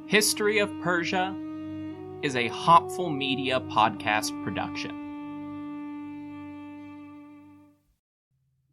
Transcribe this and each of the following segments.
History of Persia is a Hopful Media podcast production.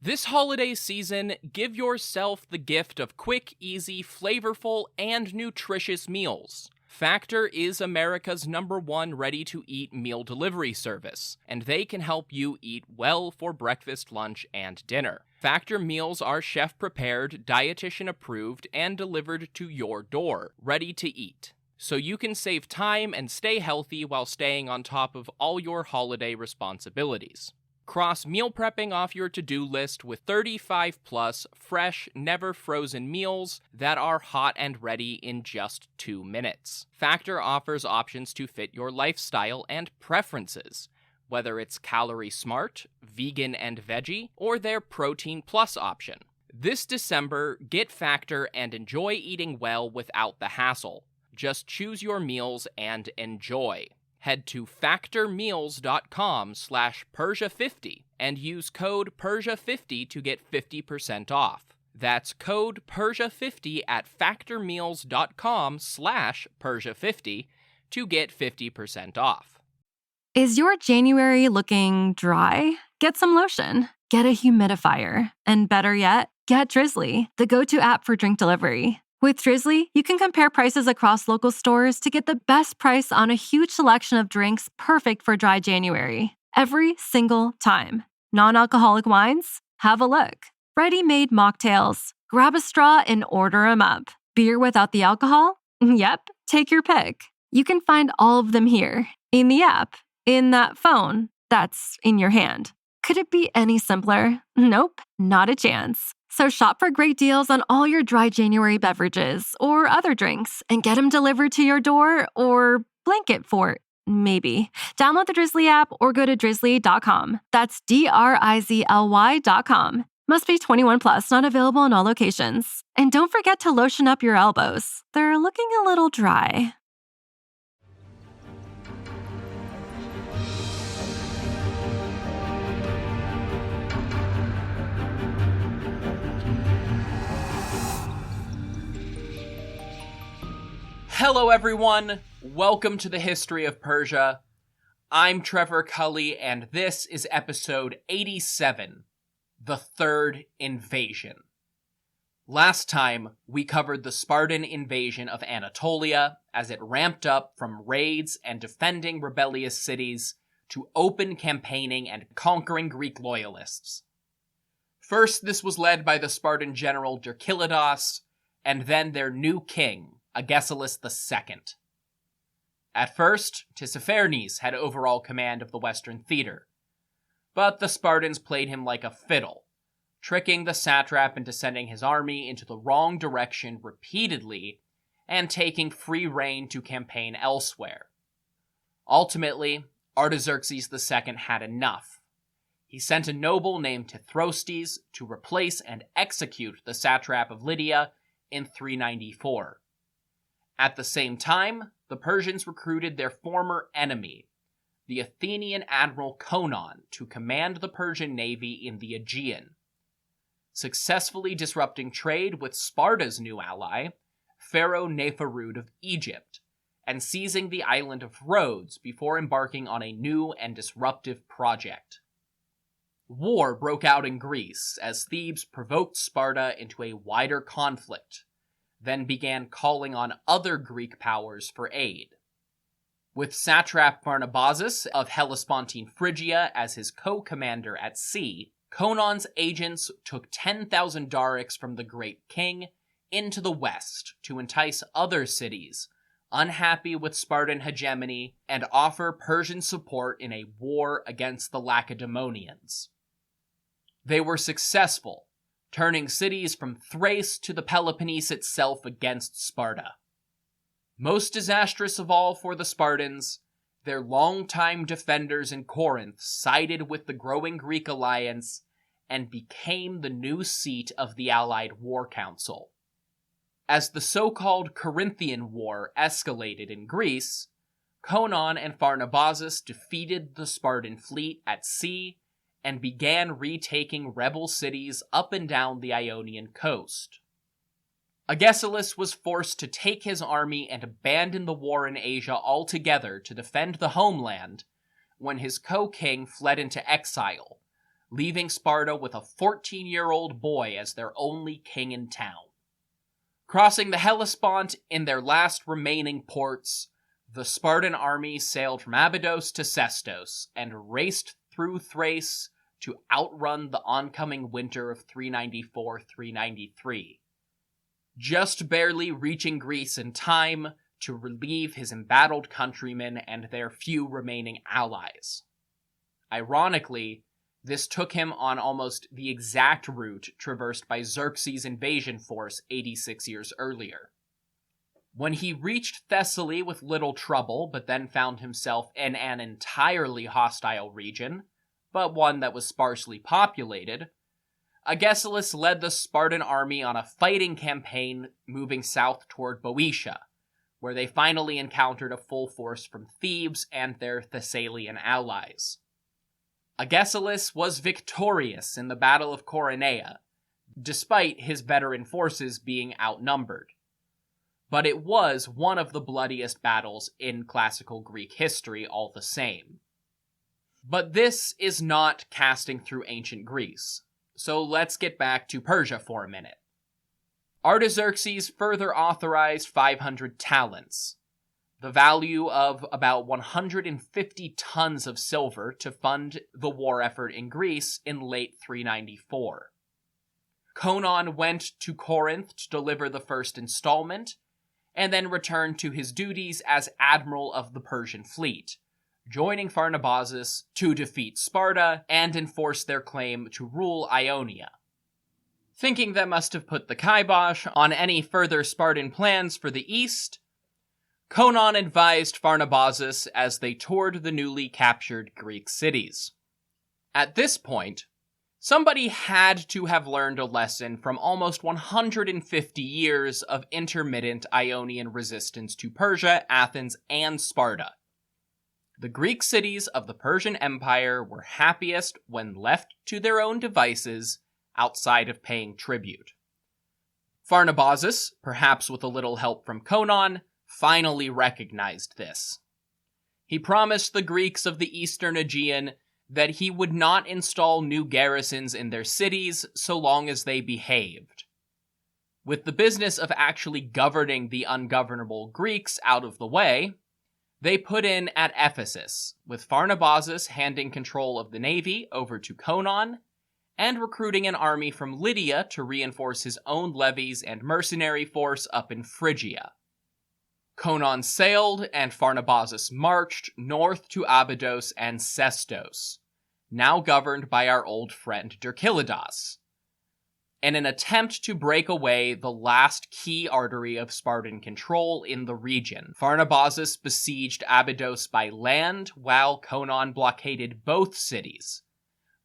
This holiday season, give yourself the gift of quick, easy, flavorful, and nutritious meals. Factor is America's #1 ready-to-eat meal delivery service, and they can help you eat well for breakfast, lunch, and dinner. Factor meals are chef-prepared, dietitian-approved, and delivered to your door, ready to eat. So you can save time and stay healthy while staying on top of all your holiday responsibilities. Cross meal prepping off your to-do list with 35-plus fresh, never-frozen meals that are hot and ready in just 2 minutes. Factor offers options to fit your lifestyle and preferences, whether it's calorie smart, vegan and veggie, or their protein plus option. This December, get Factor and enjoy eating well without the hassle. Just choose your meals and enjoy. Head to factormeals.com/Persia50 and use code Persia50 to get 50% off. That's code Persia50 at factormeals.com/Persia50 to get 50% off. Is your January looking dry? Get some lotion. Get a humidifier. And better yet, get Drizzly, the go-to app for drink delivery. With Drizzly, you can compare prices across local stores to get the best price on a huge selection of drinks perfect for dry January. Every single time. Non-alcoholic wines? Have a look. Ready-made mocktails? Grab a straw and order 'em up. Beer without the alcohol? Yep, take your pick. You can find all of them here, in the app, in that phone that's in your hand. Could it be any simpler? Nope, not a chance. So shop for great deals on all your dry January beverages or other drinks and get them delivered to your door or blanket fort, maybe. Download the Drizzly app or go to drizzly.com. That's DRIZLY.com. Must be 21 plus, not available in all locations. And don't forget to lotion up your elbows. They're looking a little dry. Hello everyone, welcome to the History of Persia. I'm Trevor Cully, and this is episode 87, The Third Invasion. Last time, we covered the Spartan invasion of Anatolia as it ramped up from raids and defending rebellious cities to open campaigning and conquering Greek loyalists. First, this was led by the Spartan general Derkylidas, and then their new king, Agesilaus II. At first, Tissaphernes had overall command of the Western theater, but the Spartans played him like a fiddle, tricking the satrap into sending his army into the wrong direction repeatedly and taking free rein to campaign elsewhere. Ultimately, Artaxerxes II had enough. He sent a noble named Tithrostes to replace and execute the satrap of Lydia in 394. At the same time, the Persians recruited their former enemy, the Athenian admiral Conon, to command the Persian navy in the Aegean, successfully disrupting trade with Sparta's new ally, Pharaoh Neferud of Egypt, and seizing the island of Rhodes before embarking on a new and disruptive project. War broke out in Greece as Thebes provoked Sparta into a wider conflict, then began calling on other Greek powers for aid. With satrap Pharnabazus of Hellespontine Phrygia as his co-commander at sea, Conon's agents took 10,000 darics from the great king into the west to entice other cities unhappy with Spartan hegemony and offer Persian support in a war against the Lacedaemonians. They were successful, turning cities from Thrace to the Peloponnese itself against Sparta. Most disastrous of all for the Spartans, their longtime defenders in Corinth sided with the growing Greek alliance and became the new seat of the Allied War Council. As the so-called Corinthian War escalated in Greece, Conon and Pharnabazus defeated the Spartan fleet at sea and began retaking rebel cities up and down the Ionian coast. Agesilaus was forced to take his army and abandon the war in Asia altogether to defend the homeland when his co-king fled into exile, leaving Sparta with a 14-year-old boy as their only king in town. Crossing the Hellespont in their last remaining ports, the Spartan army sailed from Abydos to Sestos and raced through Thrace to outrun the oncoming winter of 394-393, just barely reaching Greece in time to relieve his embattled countrymen and their few remaining allies. Ironically, this took him on almost the exact route traversed by Xerxes' invasion force 86 years earlier. When he reached Thessaly with little trouble, but then found himself in an entirely hostile region, but one that was sparsely populated, Agesilaus led the Spartan army on a fighting campaign moving south toward Boeotia, where they finally encountered a full force from Thebes and their Thessalian allies. Agesilaus was victorious in the Battle of Coronea, despite his veteran forces being outnumbered. But it was one of the bloodiest battles in classical Greek history all the same. But this is not casting through ancient Greece, so let's get back to Persia for a minute. Artaxerxes further authorized 500 talents, the value of about 150 tons of silver, to fund the war effort in Greece in late 394. Conon went to Corinth to deliver the first installment, and then returned to his duties as admiral of the Persian fleet, joining Pharnabazus to defeat Sparta and enforce their claim to rule Ionia. Thinking that must have put the kibosh on any further Spartan plans for the east, Conon advised Pharnabazus as they toured the newly captured Greek cities. At this point, somebody had to have learned a lesson from almost 150 years of intermittent Ionian resistance to Persia, Athens, and Sparta. The Greek cities of the Persian Empire were happiest when left to their own devices outside of paying tribute. Pharnabazus, perhaps with a little help from Conon, finally recognized this. He promised the Greeks of the eastern Aegean that he would not install new garrisons in their cities so long as they behaved. With the business of actually governing the ungovernable Greeks out of the way, they put in at Ephesus, with Pharnabazus handing control of the navy over to Conon, and recruiting an army from Lydia to reinforce his own levies and mercenary force up in Phrygia. Conon sailed, and Pharnabazus marched north to Abydos and Sestos, now governed by our old friend Derkylidas. In an attempt to break away the last key artery of Spartan control in the region, Pharnabazus besieged Abydos by land while Conon blockaded both cities.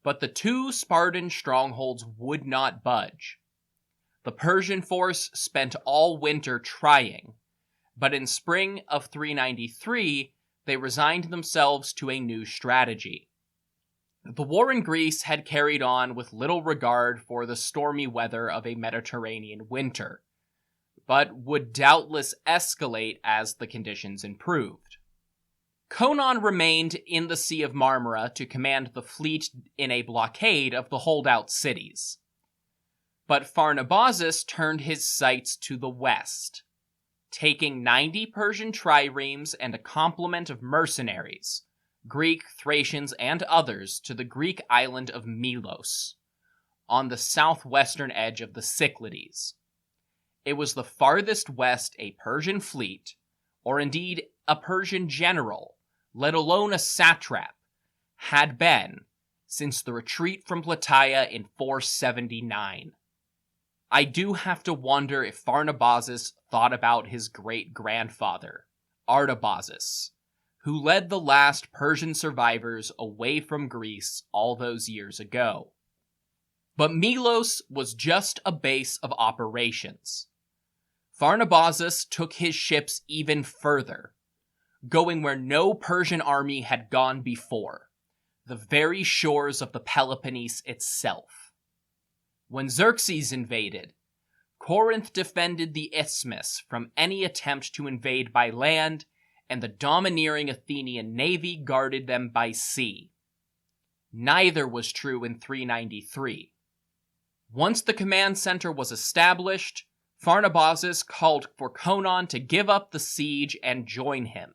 But the two Spartan strongholds would not budge. The Persian force spent all winter trying, but in spring of 393, they resigned themselves to a new strategy. The war in Greece had carried on with little regard for the stormy weather of a Mediterranean winter, but would doubtless escalate as the conditions improved. Conon remained in the Sea of Marmara to command the fleet in a blockade of the holdout cities. But Pharnabazus turned his sights to the west, taking 90 Persian triremes and a complement of mercenaries, Greek, Thracians, and others, to the Greek island of Melos, on the southwestern edge of the Cyclades. It was the farthest west a Persian fleet, or indeed a Persian general, let alone a satrap, had been since the retreat from Plataea in 479. I do have to wonder if Pharnabazus thought about his great-grandfather, Artabazus, who led the last Persian survivors away from Greece all those years ago. But Melos was just a base of operations. Pharnabazus took his ships even further, going where no Persian army had gone before, the very shores of the Peloponnese itself. When Xerxes invaded, Corinth defended the isthmus from any attempt to invade by land, and the domineering Athenian navy guarded them by sea. Neither was true in 393. Once the command center was established, Pharnabazus called for Conon to give up the siege and join him.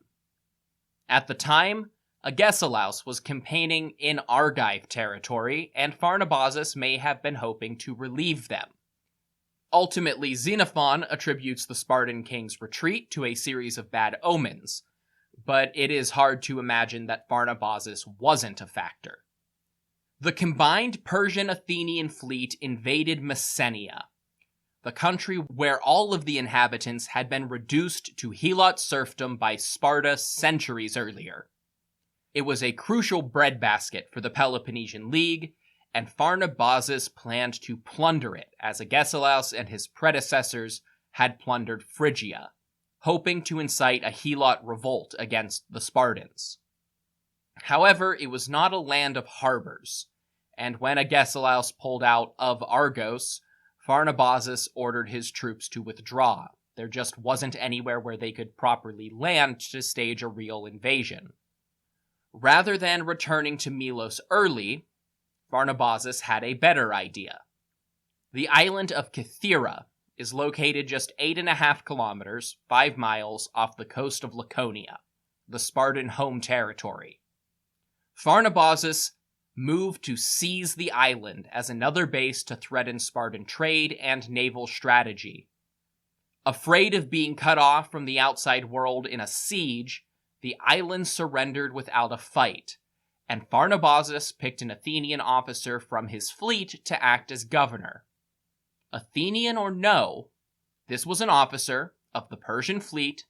At the time, Agesilaus was campaigning in Argive territory, and Pharnabazus may have been hoping to relieve them. Ultimately, Xenophon attributes the Spartan king's retreat to a series of bad omens, but it is hard to imagine that Pharnabazus wasn't a factor. The combined Persian-Athenian fleet invaded Messenia, the country where all of the inhabitants had been reduced to helot serfdom by Sparta centuries earlier. It was a crucial breadbasket for the Peloponnesian League, and Pharnabazus planned to plunder it, as Agesilaus and his predecessors had plundered Phrygia, hoping to incite a helot revolt against the Spartans. However, it was not a land of harbors, and when Agesilaus pulled out of Argos, Pharnabazus ordered his troops to withdraw. There just wasn't anywhere where they could properly land to stage a real invasion. Rather than returning to Melos early, Pharnabazus had a better idea. The island of Kythera is located just 8.5 kilometers, 5 miles, off the coast of Laconia, the Spartan home territory. Pharnabazus moved to seize the island as another base to threaten Spartan trade and naval strategy. Afraid of being cut off from the outside world in a siege, the island surrendered without a fight, and Pharnabazus picked an Athenian officer from his fleet to act as governor. Athenian or no, this was an officer of the Persian fleet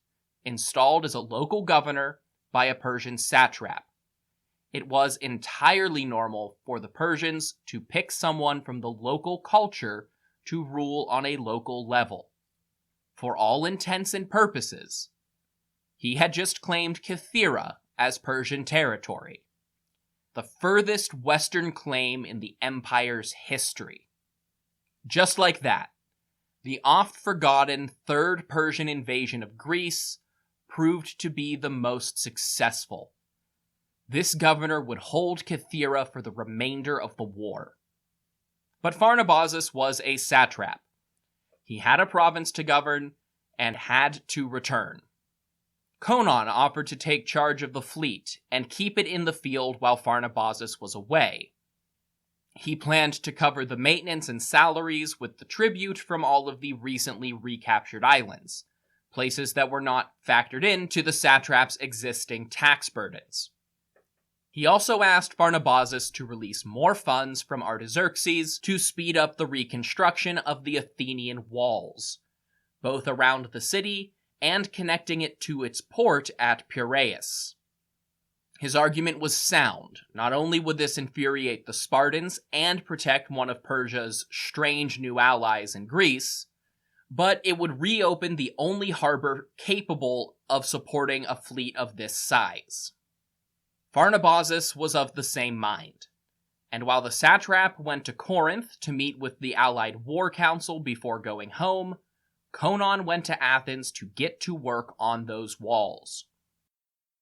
installed as a local governor by a Persian satrap. It was entirely normal for the Persians to pick someone from the local culture to rule on a local level. For all intents and purposes, he had just claimed Kythera as Persian territory, the furthest western claim in the empire's history. Just like that, the oft-forgotten Third Persian invasion of Greece proved to be the most successful. This governor would hold Kythera for the remainder of the war. But Pharnabazus was a satrap. He had a province to govern and had to return. Conon offered to take charge of the fleet and keep it in the field while Pharnabazus was away. He planned to cover the maintenance and salaries with the tribute from all of the recently recaptured islands, places that were not factored into the satrap's existing tax burdens. He also asked Pharnabazus to release more funds from Artaxerxes to speed up the reconstruction of the Athenian walls, both around the city and connecting it to its port at Piraeus. His argument was sound. Not only would this infuriate the Spartans and protect one of Persia's strange new allies in Greece, but it would reopen the only harbor capable of supporting a fleet of this size. Pharnabazus was of the same mind, and while the satrap went to Corinth to meet with the allied war council before going home, Conon went to Athens to get to work on those walls.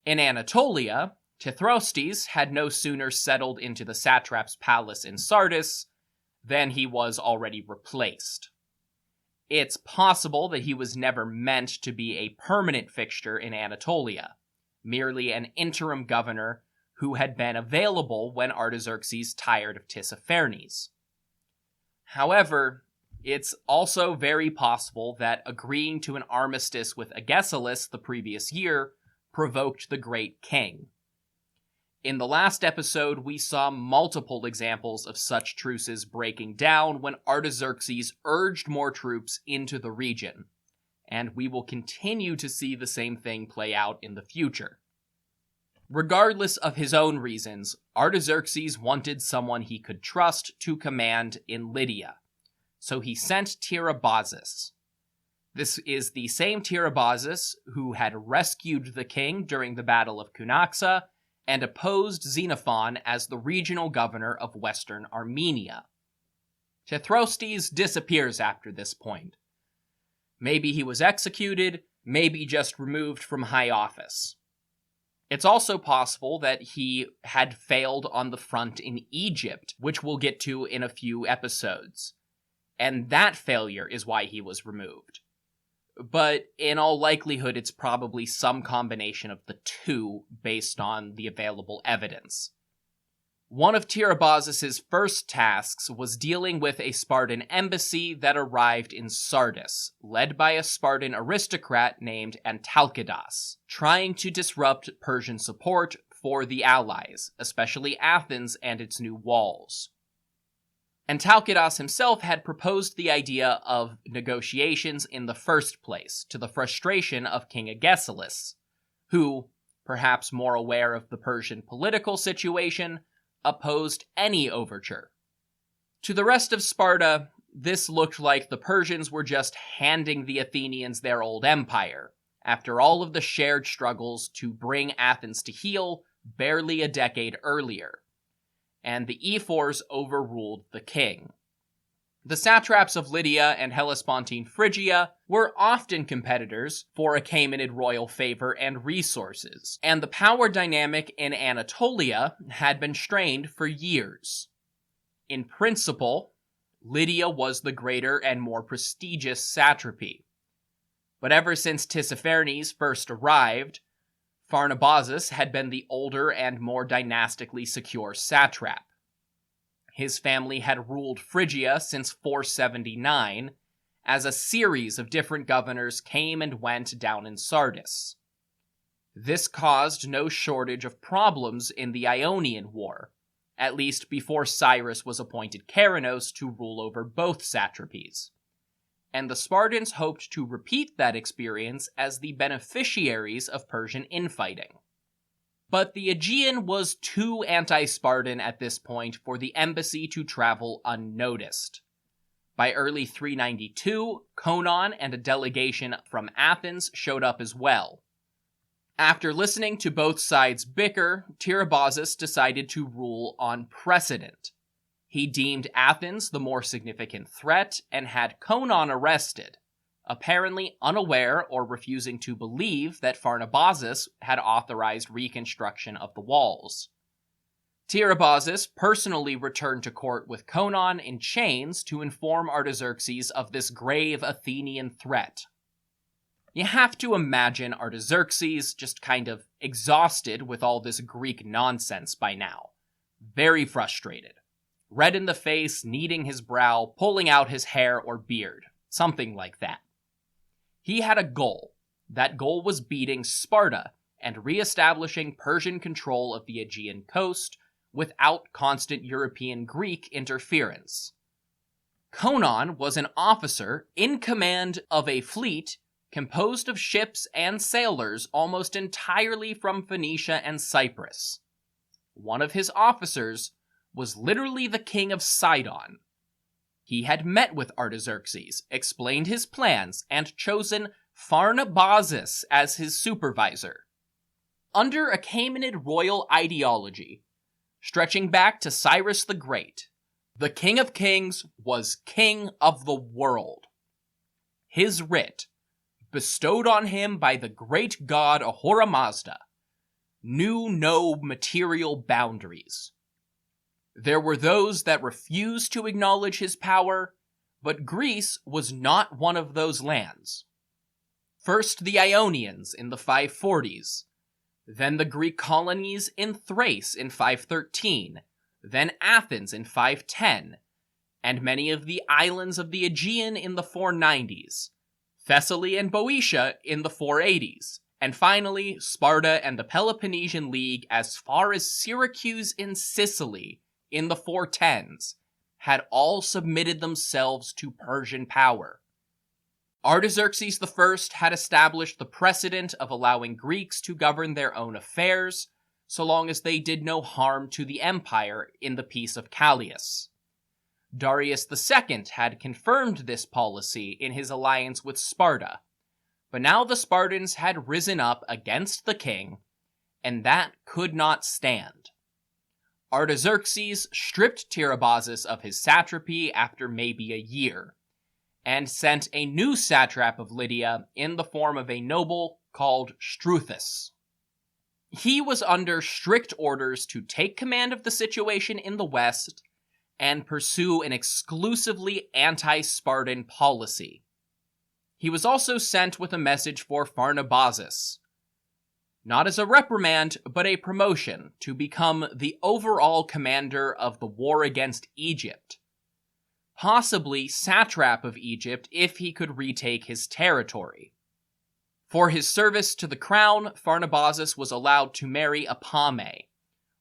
In Anatolia, Tithrostes had no sooner settled into the satrap's palace in Sardis than he was already replaced. It's possible that he was never meant to be a permanent fixture in Anatolia, merely an interim governor who had been available when Artaxerxes tired of Tissaphernes. However, it's also very possible that agreeing to an armistice with Agesilaus the previous year provoked the Great King. In the last episode, we saw multiple examples of such truces breaking down when Artaxerxes urged more troops into the region, and we will continue to see the same thing play out in the future. Regardless of his own reasons, Artaxerxes wanted someone he could trust to command in Lydia, so he sent Tiribazus. This is the same Tiribazus who had rescued the king during the Battle of Cunaxa and opposed Xenophon as the regional governor of western Armenia. Tithrostes disappears after this point, Maybe he was executed, maybe just removed from high office. It's also possible that he had failed on the front in Egypt, which we'll get to in a few episodes. And that failure is why he was removed. But in all likelihood, it's probably some combination of the two based on the available evidence. One of Tirabazus's first tasks was dealing with a Spartan embassy that arrived in Sardis, led by a Spartan aristocrat named Antalcidas, trying to disrupt Persian support for the allies, especially Athens and its new walls. Antalcidas himself had proposed the idea of negotiations in the first place, to the frustration of King Agesilaus, who, perhaps more aware of the Persian political situation, opposed any overture. To the rest of Sparta, this looked like the Persians were just handing the Athenians their old empire, after all of the shared struggles to bring Athens to heel barely a decade earlier, and the ephors overruled the king. The satraps of Lydia and Hellespontine Phrygia were often competitors for Achaemenid royal favor and resources, and the power dynamic in Anatolia had been strained for years. In principle, Lydia was the greater and more prestigious satrapy. But ever since Tissaphernes first arrived, Pharnabazus had been the older and more dynastically secure satrap. His family had ruled Phrygia since 479, as a series of different governors came and went down in Sardis. This caused no shortage of problems in the Ionian War, at least before Cyrus was appointed Keranos to rule over both satrapies. And the Spartans hoped to repeat that experience as the beneficiaries of Persian infighting. But the Aegean was too anti-Spartan at this point for the embassy to travel unnoticed. By early 392, Conon and a delegation from Athens showed up as well. After listening to both sides bicker, Tiribazus decided to rule on precedent. He deemed Athens the more significant threat and had Conon arrested, apparently unaware or refusing to believe that Pharnabazus had authorized reconstruction of the walls. Tiribazus personally returned to court with Conon in chains to inform Artaxerxes of this grave Athenian threat. You have to imagine Artaxerxes just kind of exhausted with all this Greek nonsense by now. Very frustrated. Red in the face, kneading his brow, pulling out his hair or beard. Something like that. He had a goal. That goal was beating Sparta and re-establishing Persian control of the Aegean coast without constant European Greek interference. Conon was an officer in command of a fleet composed of ships and sailors almost entirely from Phoenicia and Cyprus. One of his officers was literally the king of Sidon. He had met with Artaxerxes, explained his plans, and chosen Pharnabazus as his supervisor. Under Achaemenid royal ideology, stretching back to Cyrus the Great, the King of Kings was king of the world. His writ, bestowed on him by the great god Ahura Mazda, knew no material boundaries. There were those that refused to acknowledge his power, but Greece was not one of those lands. First the Ionians in the 540s, then the Greek colonies in Thrace in 513, then Athens in 510, and many of the islands of the Aegean in the 490s, Thessaly and Boeotia in the 480s, and finally Sparta and the Peloponnesian League as far as Syracuse in Sicily in the 410s, had all submitted themselves to Persian power. Artaxerxes I had established the precedent of allowing Greeks to govern their own affairs, so long as they did no harm to the empire in the Peace of Callias. Darius II had confirmed this policy in his alliance with Sparta, but now the Spartans had risen up against the king, and that could not stand. Artaxerxes stripped Tiribazus of his satrapy after maybe a year, and sent a new satrap of Lydia in the form of a noble called Struthus. He was under strict orders to take command of the situation in the west and pursue an exclusively anti-Spartan policy. He was also sent with a message for Pharnabazus, not as a reprimand, but a promotion to become the overall commander of the war against Egypt, possibly satrap of Egypt if he could retake his territory. For his service to the crown, Pharnabazus was allowed to marry Apame,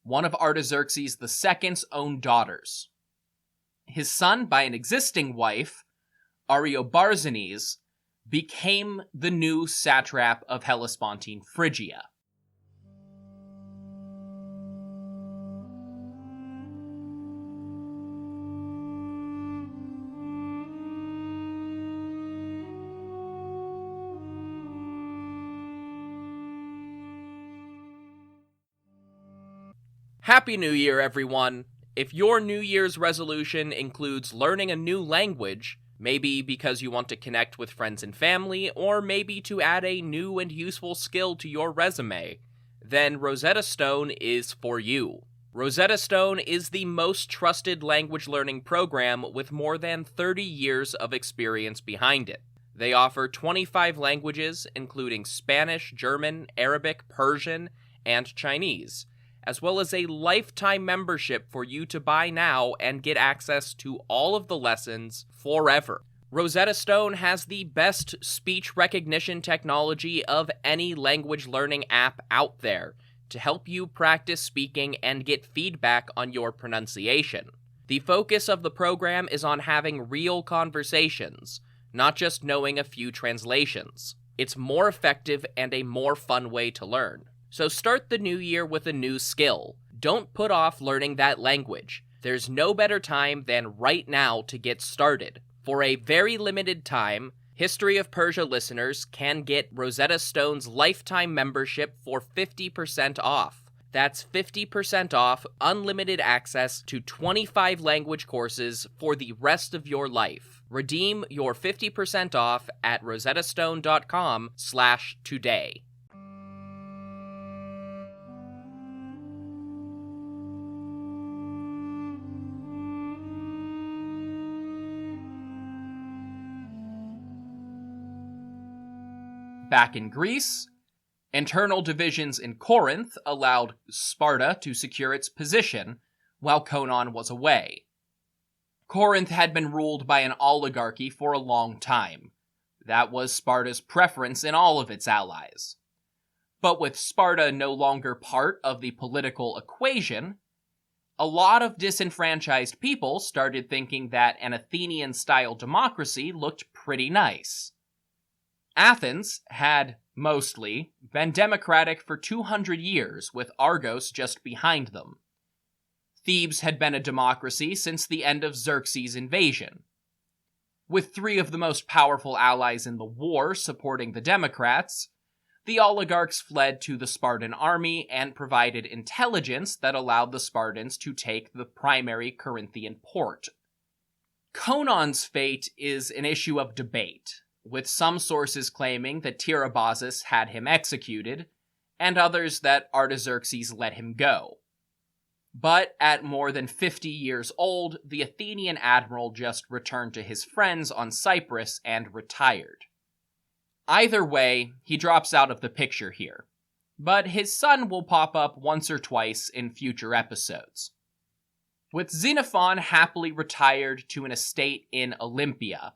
one of Artaxerxes II's own daughters. His son, by an existing wife, Ariobarzanes, became the new satrap of Hellespontine Phrygia. Happy New Year, everyone! If your New Year's resolution includes learning a new language, maybe because you want to connect with friends and family, or maybe to add a new and useful skill to your resume, then Rosetta Stone is for you. Rosetta Stone is the most trusted language learning program with more than 30 years of experience behind it. They offer 25 languages, including Spanish, German, Arabic, Persian, and Chinese, as well as a lifetime membership for you to buy now and get access to all of the lessons forever. Rosetta Stone has the best speech recognition technology of any language learning app out there to help you practice speaking and get feedback on your pronunciation. The focus of the program is on having real conversations, not just knowing a few translations. It's more effective and a more fun way to learn. So start the new year with a new skill. Don't put off learning that language. There's no better time than right now to get started. For a very limited time, History of Persia listeners can get Rosetta Stone's lifetime membership for 50% off. That's 50% off unlimited access to 25 language courses for the rest of your life. Redeem your 50% off at rosettastone.com/today. Back in Greece, internal divisions in Corinth allowed Sparta to secure its position while Conon was away. Corinth had been ruled by an oligarchy for a long time. That was Sparta's preference in all of its allies. But with Sparta no longer part of the political equation, a lot of disenfranchised people started thinking that an Athenian-style democracy looked pretty nice. Athens had, mostly, been democratic for 200 years, with Argos just behind them. Thebes had been a democracy since the end of Xerxes' invasion. With 3 of the most powerful allies in the war supporting the Democrats, the oligarchs fled to the Spartan army and provided intelligence that allowed the Spartans to take the primary Corinthian port. Conon's fate is an issue of debate, with some sources claiming that Tiribazus had him executed, and others that Artaxerxes let him go. But at more than 50 years old, the Athenian admiral just returned to his friends on Cyprus and retired. Either way, he drops out of the picture here, but his son will pop up once or twice in future episodes. With Xenophon happily retired to an estate in Olympia,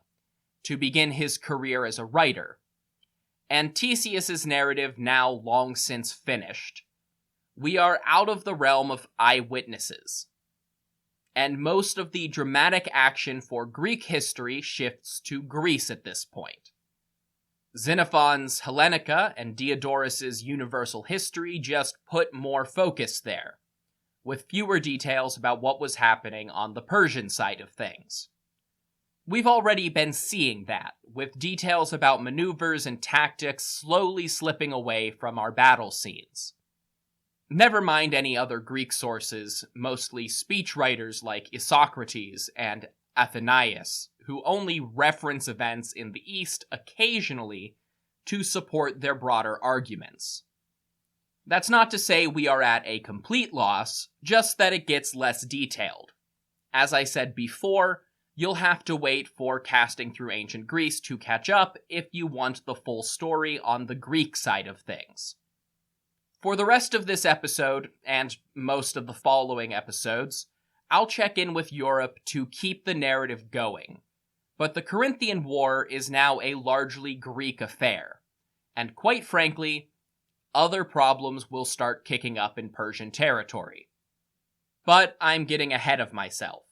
to begin his career as a writer, and Theseus's narrative now long since finished, we are out of the realm of eyewitnesses, and most of the dramatic action for Greek history shifts to Greece at this point. Xenophon's Hellenica and Diodorus's Universal History just put more focus there, with fewer details about what was happening on the Persian side of things. We've already been seeing that, with details about maneuvers and tactics slowly slipping away from our battle scenes. Never mind any other Greek sources, mostly speechwriters like Isocrates and Athenaeus, who only reference events in the East occasionally to support their broader arguments. That's not to say we are at a complete loss, just that it gets less detailed. As I said before, you'll have to wait for Casting Through Ancient Greece to catch up if you want the full story on the Greek side of things. For the rest of this episode, and most of the following episodes, I'll check in with Europe to keep the narrative going. But the Corinthian War is now a largely Greek affair, and quite frankly, other problems will start kicking up in Persian territory. But I'm getting ahead of myself.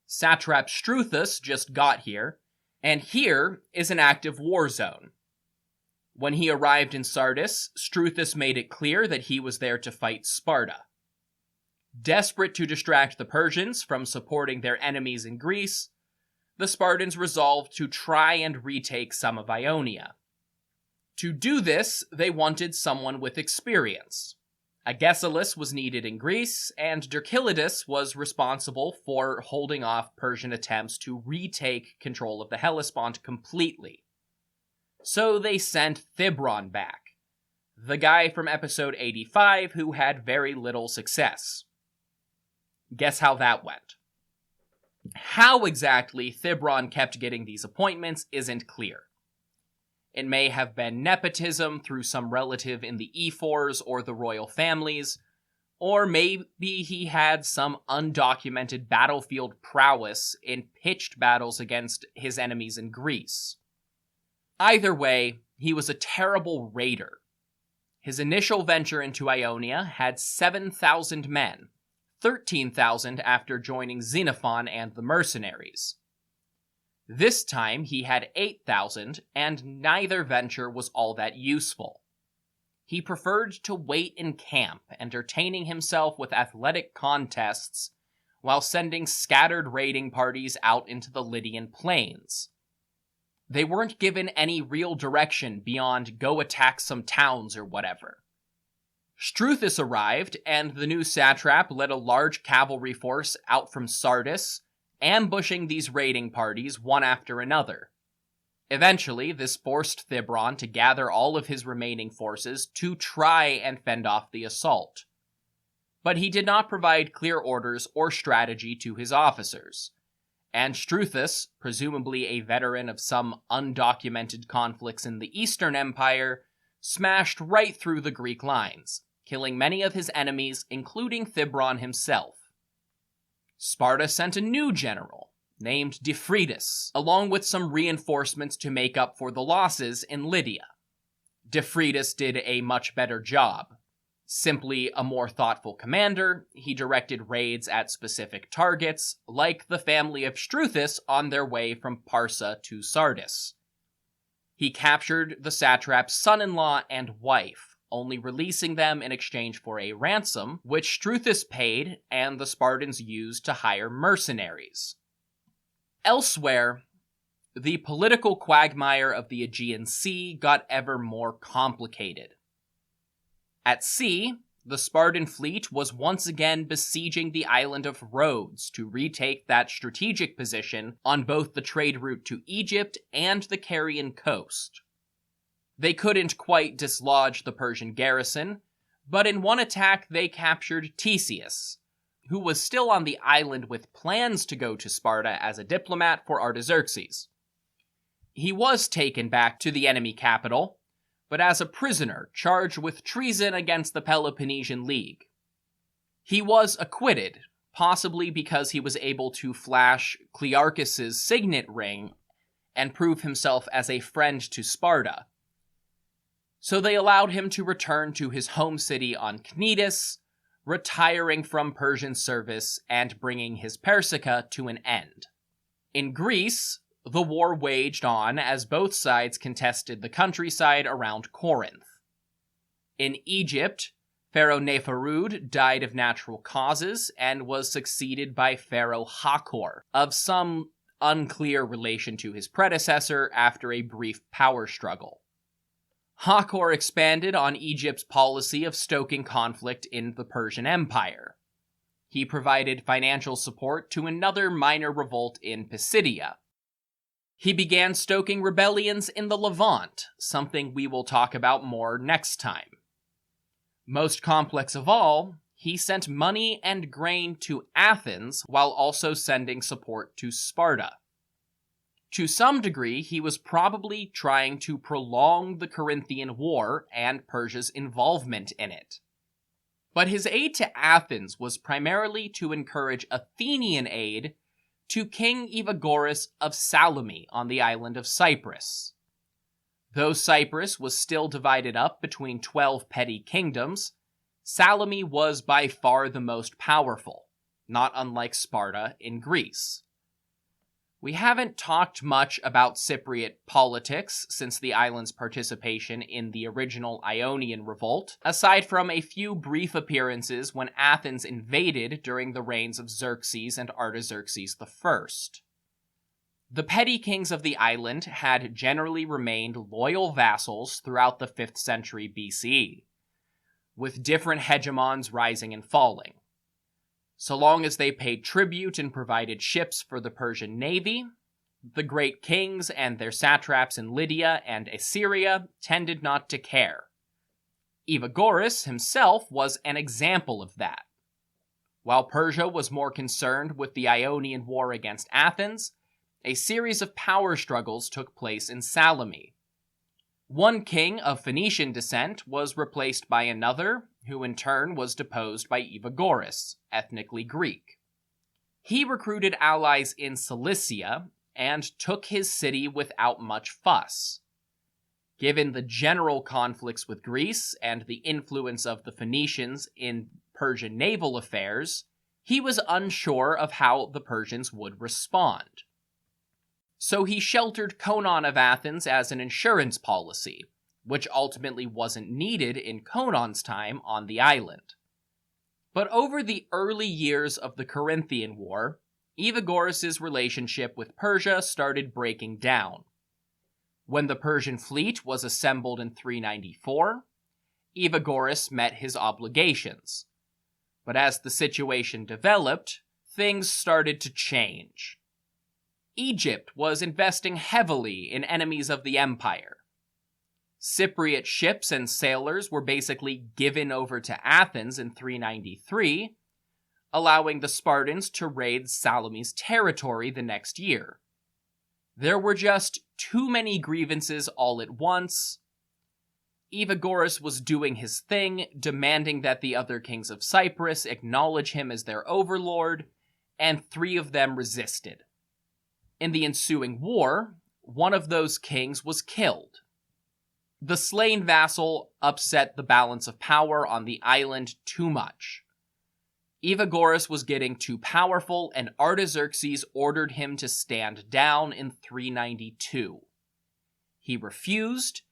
Satrap Struthus just got here, and here is an active war zone. When he arrived in Sardis, Struthus made it clear that he was there to fight Sparta. Desperate to distract the Persians from supporting their enemies in Greece, the Spartans resolved to try and retake some of Ionia. To do this, they wanted someone with experience. Agesilaus was needed in Greece, and Dircilides was responsible for holding off Persian attempts to retake control of the Hellespont completely. So they sent Thibron back, the guy from episode 85 who had very little success. Guess how that went? How exactly Thibron kept getting these appointments isn't clear. It may have been nepotism through some relative in the ephors or the royal families, or maybe he had some undocumented battlefield prowess in pitched battles against his enemies in Greece. Either way, he was a terrible raider. His initial venture into Ionia had 7,000 men, 13,000 after joining Xenophon and the mercenaries. This time he had 8,000, and neither venture was all that useful. He preferred to wait in camp, entertaining himself with athletic contests, while sending scattered raiding parties out into the Lydian plains. They weren't given any real direction beyond go attack some towns or whatever. Struthus arrived, and the new satrap led a large cavalry force out from Sardis, ambushing these raiding parties one after another. Eventually, this forced Thibron to gather all of his remaining forces to try and fend off the assault. But he did not provide clear orders or strategy to his officers, and Struthus, presumably a veteran of some undocumented conflicts in the Eastern Empire, smashed right through the Greek lines, killing many of his enemies, including Thibron himself. Sparta sent a new general, named Defridas, along with some reinforcements to make up for the losses in Lydia. Defridas did a much better job. Simply a more thoughtful commander, he directed raids at specific targets, like the family of Struthus on their way from Parsa to Sardis. He captured the satrap's son-in-law and wife, only releasing them in exchange for a ransom, which Struthus paid and the Spartans used to hire mercenaries. Elsewhere, the political quagmire of the Aegean Sea got ever more complicated. At sea, the Spartan fleet was once again besieging the island of Rhodes to retake that strategic position on both the trade route to Egypt and the Carian coast. They couldn't quite dislodge the Persian garrison, but in one attack they captured Theseus, who was still on the island with plans to go to Sparta as a diplomat for Artaxerxes. He was taken back to the enemy capital, but as a prisoner charged with treason against the Peloponnesian League. He was acquitted, possibly because he was able to flash Clearchus's signet ring and prove himself as a friend to Sparta. So they allowed him to return to his home city on Cnidus, retiring from Persian service and bringing his Persica to an end. In Greece, the war waged on as both sides contested the countryside around Corinth. In Egypt, Pharaoh Neferud died of natural causes and was succeeded by Pharaoh Hakor, of some unclear relation to his predecessor after a brief power struggle. Hakor expanded on Egypt's policy of stoking conflict in the Persian Empire. He provided financial support to another minor revolt in Pisidia, He began stoking rebellions in the Levant, something we will talk about more next time. Most complex of all, he sent money and grain to Athens while also sending support to Sparta. To some degree, he was probably trying to prolong the Corinthian War and Persia's involvement in it. But his aid to Athens was primarily to encourage Athenian aid to King Evagoras of Salome on the island of Cyprus. Though Cyprus was still divided up between 12 petty kingdoms, Salome was by far the most powerful, not unlike Sparta in Greece. We haven't talked much about Cypriot politics since the island's participation in the original Ionian revolt, aside from a few brief appearances when Athens invaded during the reigns of Xerxes and Artaxerxes I. The petty kings of the island had generally remained loyal vassals throughout the 5th century BCE, with different hegemons rising and falling. So long as they paid tribute and provided ships for the Persian navy, the great kings and their satraps in Lydia and Assyria tended not to care. Evagoras himself was an example of that. While Persia was more concerned with the Ionian War against Athens, a series of power struggles took place in Salome. One king of Phoenician descent was replaced by another, who in turn was deposed by Evagoras, ethnically Greek. He recruited allies in Cilicia and took his city without much fuss. Given the general conflicts with Greece and the influence of the Phoenicians in Persian naval affairs, he was unsure of how the Persians would respond. So he sheltered Conon of Athens as an insurance policy, which ultimately wasn't needed in Conon's time on the island. But over the early years of the Corinthian War, Evagoras' relationship with Persia started breaking down. When the Persian fleet was assembled in 394, Evagoras met his obligations. But as the situation developed, things started to change. Egypt was investing heavily in enemies of the empire. Cypriot ships and sailors were basically given over to Athens in 393, allowing the Spartans to raid Salome's territory the next year. There were just too many grievances all at once. Evagoras was doing his thing, demanding that the other kings of Cyprus acknowledge him as their overlord, and 3 of them resisted. In the ensuing war, one of those kings was killed. The slain vassal upset the balance of power on the island too much. Evagoras was getting too powerful, and Artaxerxes ordered him to stand down in 392. He refused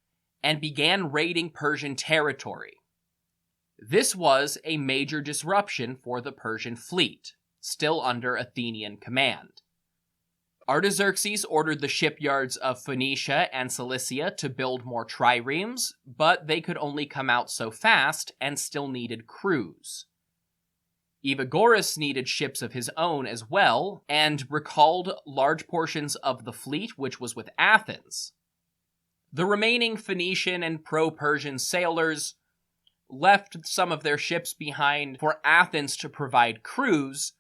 and began raiding Persian territory. This was a major disruption for the Persian fleet, still under Athenian command. Artaxerxes ordered the shipyards of Phoenicia and Cilicia to build more triremes, but they could only come out so fast and still needed crews. Evagoras needed ships of his own as well, and recalled large portions of the fleet which was with Athens. The remaining Phoenician and pro-Persian sailors left some of their ships behind for Athens to provide crews,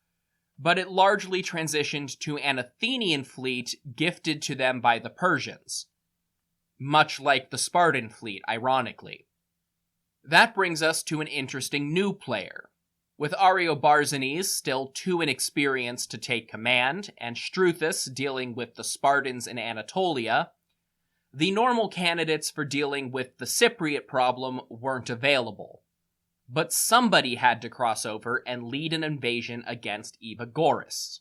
but it largely transitioned to an Athenian fleet gifted to them by the Persians, much like the Spartan fleet, ironically. That brings us to an interesting new player. With Ariobarzanes still too inexperienced to take command, and Struthus dealing with the Spartans in Anatolia, the normal candidates for dealing with the Cypriot problem weren't available. But somebody had to cross over and lead an invasion against Evagoras.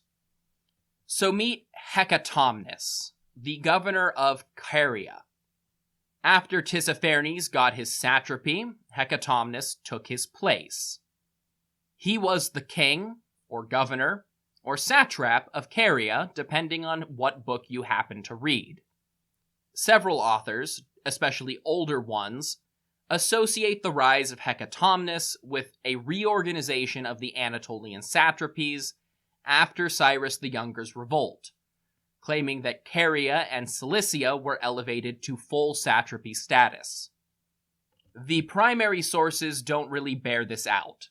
So meet Hecatomnus, the governor of Caria. After Tissaphernes got his satrapy, Hecatomnus took his place. He was the king, or governor, or satrap of Caria, depending on what book you happen to read. Several authors, especially older ones, associate the rise of Hecatomnus with a reorganization of the Anatolian satrapies after Cyrus the Younger's revolt, claiming that Caria and Cilicia were elevated to full satrapy status. The primary sources don't really bear this out.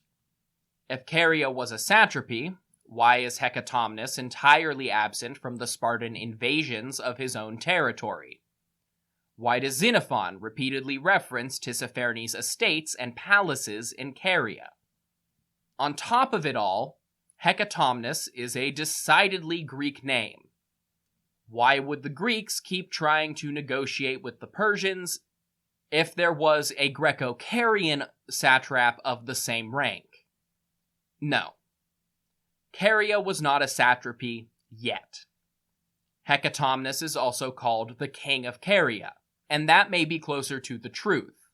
If Caria was a satrapy, why is Hecatomnus entirely absent from the Spartan invasions of his own territory? Why does Xenophon repeatedly reference Tissaphernes' estates and palaces in Caria? On top of it all, Hecatomnus is a decidedly Greek name. Why would the Greeks keep trying to negotiate with the Persians if there was a Greco-Carian satrap of the same rank? No. Caria was not a satrapy yet. Hecatomnus is also called the King of Caria, and that may be closer to the truth.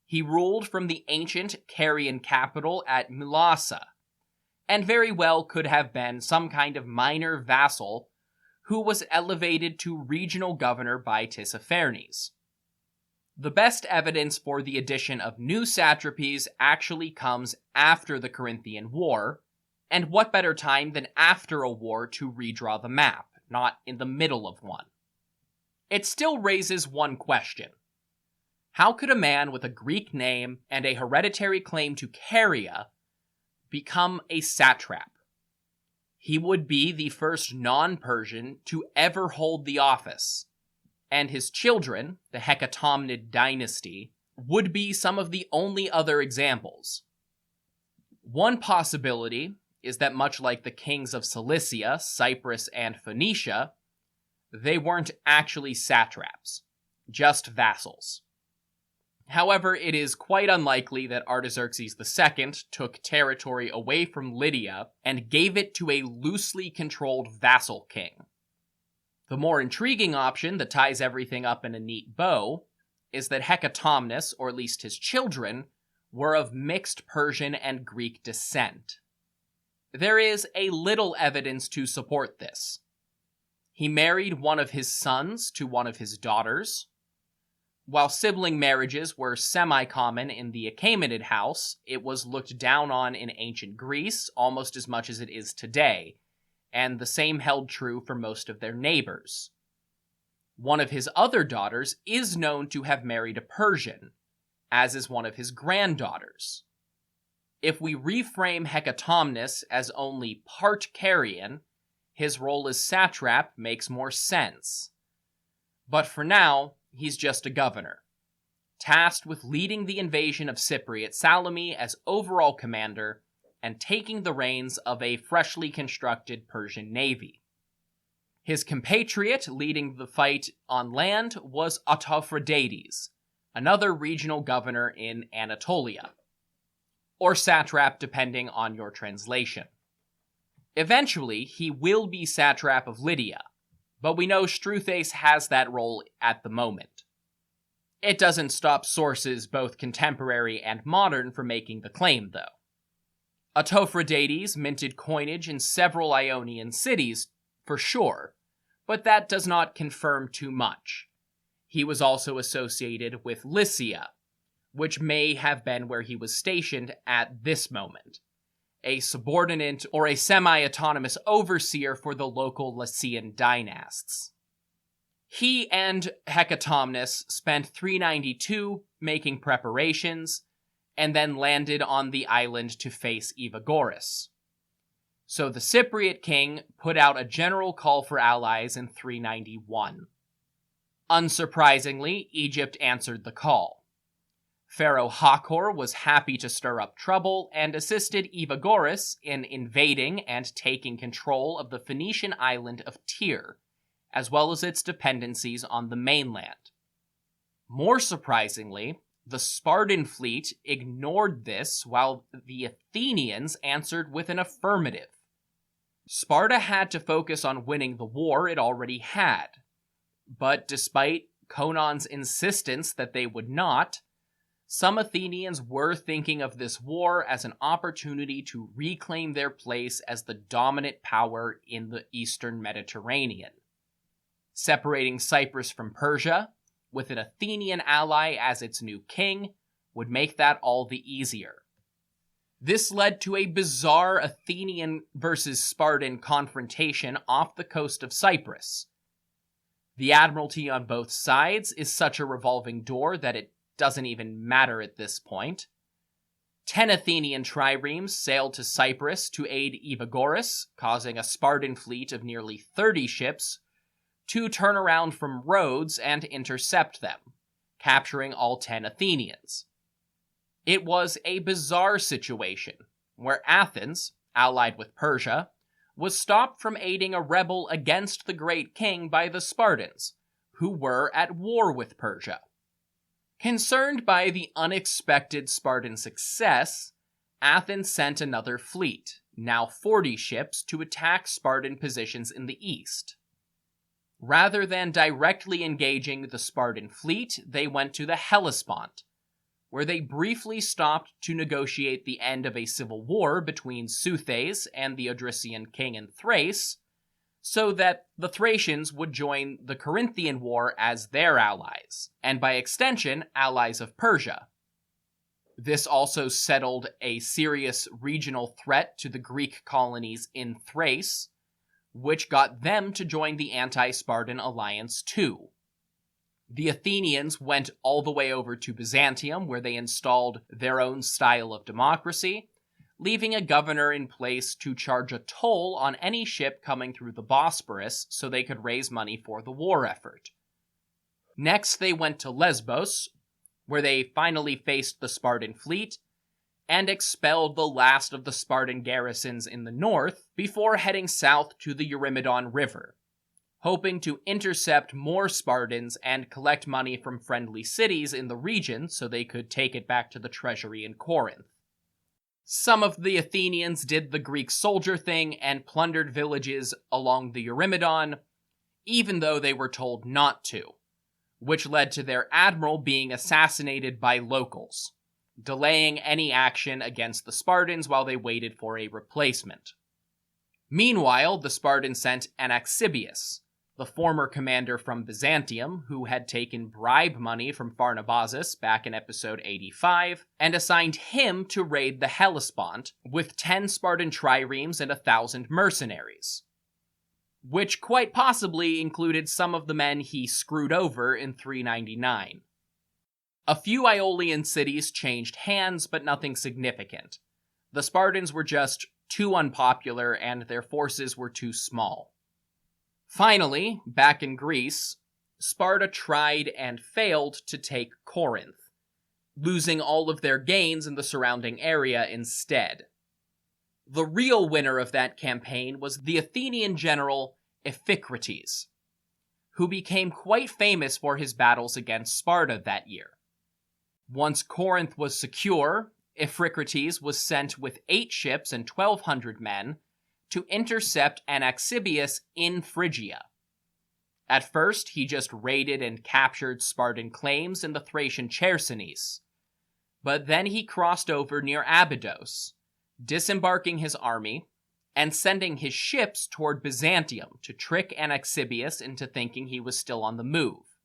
He ruled from the ancient Carian capital at Mylassa, and very well could have been some kind of minor vassal who was elevated to regional governor by Tissaphernes. The best evidence for the addition of new satrapies actually comes after the Corinthian War, and what better time than after a war to redraw the map, not in the middle of one. It still raises one question. How could a man with a Greek name and a hereditary claim to Caria become a satrap? He would be the first non-Persian to ever hold the office, and his children, the Hecatomnid dynasty, would be some of the only other examples. One possibility is that much like the kings of Cilicia, Cyprus, and Phoenicia, they weren't actually satraps, just vassals. However, it is quite unlikely that Artaxerxes II took territory away from Lydia and gave it to a loosely controlled vassal king. The more intriguing option that ties everything up in a neat bow is that Hecatomnus, or at least his children, were of mixed Persian and Greek descent. There is a little evidence to support this. He married one of his sons to one of his daughters. While sibling marriages were semi-common in the Achaemenid house, it was looked down on in ancient Greece almost as much as it is today, and the same held true for most of their neighbors. One of his other daughters is known to have married a Persian, as is one of his granddaughters. If we reframe Hecatomnus as only part Carian, his role as satrap makes more sense. But for now, he's just a governor, tasked with leading the invasion of Cypriot Salome as overall commander and taking the reins of a freshly constructed Persian navy. His compatriot leading the fight on land was Autophrodates, another regional governor in Anatolia, or satrap depending on your translation. Eventually, he will be satrap of Lydia, but we know Struthes has that role at the moment. It doesn't stop sources, both contemporary and modern, from making the claim, though. Autophrodates minted coinage in several Ionian cities, for sure, but that does not confirm too much. He was also associated with Lycia, which may have been where he was stationed at this moment, a subordinate or a semi-autonomous overseer for the local Lycian dynasts. He and Hecatomnus spent 392 making preparations, and then landed on the island to face Evagoras. So the Cypriot king put out a general call for allies in 391. Unsurprisingly, Egypt answered the call. Pharaoh Hakor was happy to stir up trouble and assisted Evagoras in invading and taking control of the Phoenician island of Tyre, as well as its dependencies on the mainland. More surprisingly, the Spartan fleet ignored this while the Athenians answered with an affirmative. Sparta had to focus on winning the war it already had, but despite Conon's insistence that they would not, some Athenians were thinking of this war as an opportunity to reclaim their place as the dominant power in the eastern Mediterranean. Separating Cyprus from Persia, with an Athenian ally as its new king, would make that all the easier. This led to a bizarre Athenian versus Spartan confrontation off the coast of Cyprus. The admiralty on both sides is such a revolving door that it doesn't even matter at this point. 10 Athenian triremes sailed to Cyprus to aid Evagoras, causing a Spartan fleet of nearly 30 ships to turn around from Rhodes and intercept them, capturing all 10 Athenians. It was a bizarre situation, where Athens, allied with Persia, was stopped from aiding a rebel against the great king by the Spartans, who were at war with Persia. Concerned by the unexpected Spartan success, Athens sent another fleet, now 40 ships, to attack Spartan positions in the east. Rather than directly engaging the Spartan fleet, they went to the Hellespont, where they briefly stopped to negotiate the end of a civil war between Seuthes and the Odrysian king in Thrace, so that the Thracians would join the Corinthian War as their allies, and by extension, allies of Persia. This also settled a serious regional threat to the Greek colonies in Thrace, which got them to join the anti-Spartan alliance too. The Athenians went all the way over to Byzantium, where they installed their own style of democracy, leaving a governor in place to charge a toll on any ship coming through the Bosporus so they could raise money for the war effort. Next, they went to Lesbos, where they finally faced the Spartan fleet and expelled the last of the Spartan garrisons in the north before heading south to the Eurymedon River, hoping to intercept more Spartans and collect money from friendly cities in the region so they could take it back to the treasury in Corinth. Some of the Athenians did the Greek soldier thing and plundered villages along the Eurymedon, even though they were told not to, which led to their admiral being assassinated by locals, delaying any action against the Spartans while they waited for a replacement. Meanwhile, the Spartans sent Anaxibius, the former commander from Byzantium, who had taken bribe money from Pharnabazus back in episode 85, and assigned him to raid the Hellespont with 10 Spartan triremes and 1,000 mercenaries, which quite possibly included some of the men he screwed over in 399. A few Aeolian cities changed hands, but nothing significant. The Spartans were just too unpopular, and their forces were too small. Finally, back in Greece, Sparta tried and failed to take Corinth, losing all of their gains in the surrounding area instead. The real winner of that campaign was the Athenian general Iphicrates, who became quite famous for his battles against Sparta that year. Once Corinth was secure, Iphicrates was sent with 8 ships and 1,200 men to intercept Anaxibius in Phrygia. At first, he just raided and captured Spartan claims in the Thracian Chersonese, but then he crossed over near Abydos, disembarking his army and sending his ships toward Byzantium to trick Anaxibius into thinking he was still on the move.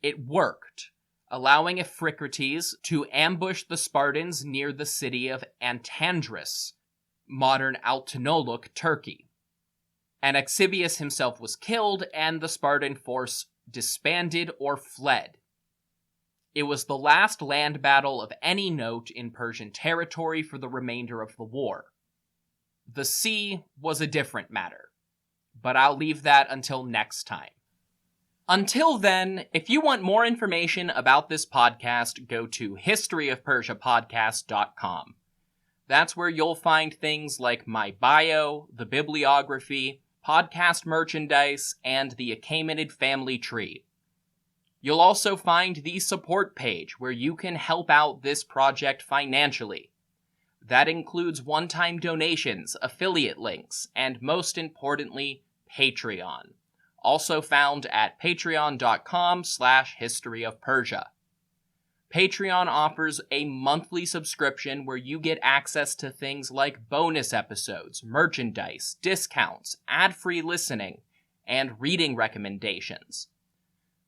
It worked, allowing Iphicrates to ambush the Spartans near the city of Antandris, modern Altınorluk, Turkey. Anaxibius himself was killed, and the Spartan force disbanded or fled. It was the last land battle of any note in Persian territory for the remainder of the war. The sea was a different matter, but I'll leave that until next time. Until then, if you want more information about this podcast, go to historyofpersiapodcast.com. That's where you'll find things like my bio, the bibliography, podcast merchandise, and the Achaemenid family tree. You'll also find the support page where you can help out this project financially. That includes one-time donations, affiliate links, and most importantly, Patreon. Also found at patreon.com/historyofpersia. Patreon offers a monthly subscription where you get access to things like bonus episodes, merchandise, discounts, ad-free listening, and reading recommendations.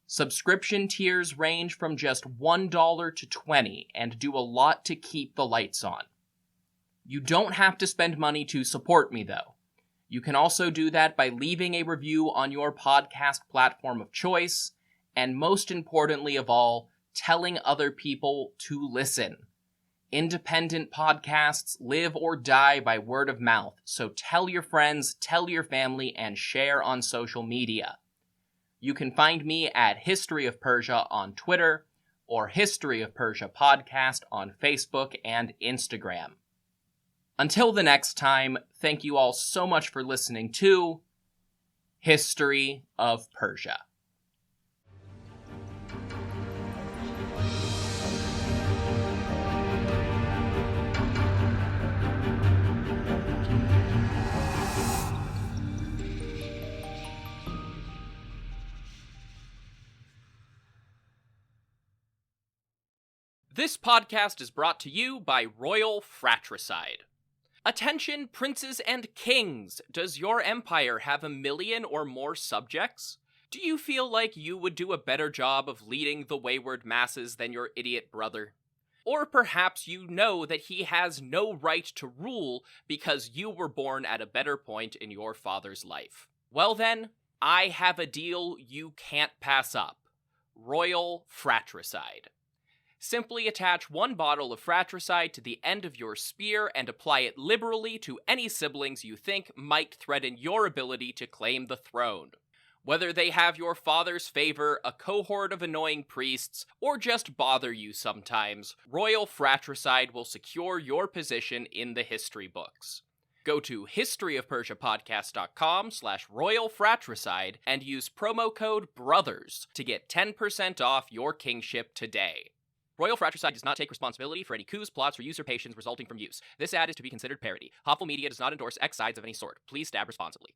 Subscription tiers range from just $1 to $20 and do a lot to keep the lights on. You don't have to spend money to support me, though. You can also do that by leaving a review on your podcast platform of choice, and most importantly of all, telling other people to listen. Independent podcasts live or die by word of mouth, so tell your friends, tell your family, and share on social media. You can find me at History of Persia on Twitter, or History of Persia Podcast on Facebook and Instagram. Until the next time, thank you all so much for listening to History of Persia. This podcast is brought to you by Royal Fratricide. Attention, princes and kings! Does your empire have 1 million or more subjects? Do you feel like you would do a better job of leading the wayward masses than your idiot brother? Or perhaps you know that he has no right to rule because you were born at a better point in your father's life. Well then, I have a deal you can't pass up. Royal Fratricide. Simply attach 1 bottle of fratricide to the end of your spear and apply it liberally to any siblings you think might threaten your ability to claim the throne. Whether they have your father's favor, a cohort of annoying priests, or just bother you sometimes, Royal Fratricide will secure your position in the history books. Go to historyofpersiapodcast.com/Royal Fratricide and use promo code BROTHERS to get 10% off your kingship today. Royal Fratricide does not take responsibility for any coups, plots, or usurpations resulting from use. This ad is to be considered parody. Hopful Media does not endorse X sides of any sort. Please stab responsibly.